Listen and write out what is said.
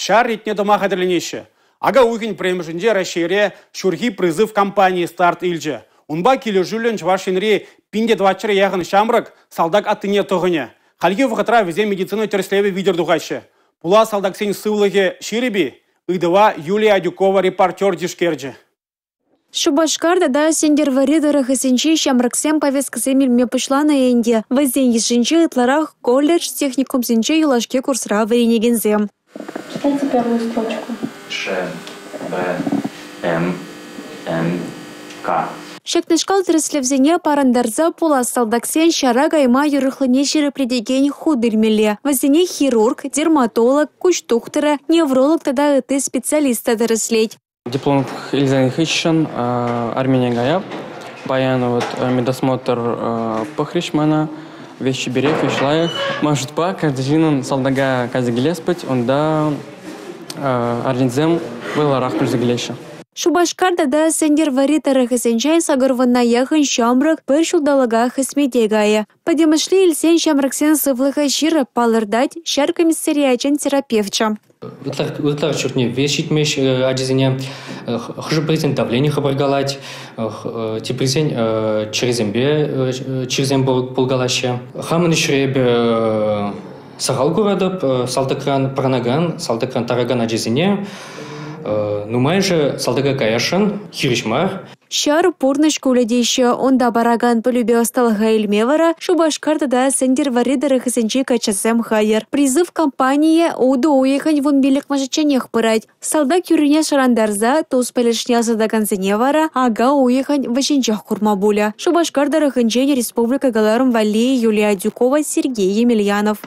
шар ретне дома хадерленеше. Ага уйгин премжинде расшире шурги призыв кампании старт илже. Унба келе жүлін чвашинре пинде 20 яғын шамрак салдак аттыне тоғыне. Халги вғытра везе медицина терслеве видер дуғашы. Пула салдак сен сывлыге ширеби, ыдыва Юлия Адюкова репортер дишкерджи. Шубашкарда да сендер варидары хасенчи шамраксем повесткасы мильме пышла на энде. Воздень ешенчи итларах колледж техникум сенчи юлашке курсра варенегензем. Читайте первую строчку. Ш, Б, М, Н, К. Шекнешкал треслевзене парандарза пула салдаксен шарага има юрыхлыне шерепредеген худырмеле. Воздене хирург, дерматолог, кучтухтера, невролог тогда это специалиста дорослеть. Диплом Ильза Хищен, Армения Гаяб, баян медосмотр похришмана, вещи берег, вешлаях. Может па, каждый жинан салдага казагилеспать, он да арнидзем был арах плюзагилеша. Шубашкарда да сендер варитары хасенчай сагарванна яхын шамрак пыр шулдалага хасмедегая. Подемышли ильсен шамраксен сывлыха шира палырдать шар комиссариячен терапевча. Утлар чуртне вешитмеш аджизине хжупризен давление хабаргалать типризен черезембе булгалаще. Хамын шребе сагал гурадып салтакран паранаган салтакран тараган аджизине. Нумайже салдага каяшын хиришмар. Шар пурныш куледейші онда бараган полюбе осталға илмевара, Шубашкарда да сендер варидары хасенчи качасем хайер. Призыв кампании уду уехань вон билик мажаченех пырать. Салдак юрине шарандарза, туз пелешня задагансене вара, ага уехань ваченчах курмабуля. Шубашкарда раханчень республика Галарум Вали Юлия Адюкова, Сергей Емельянов.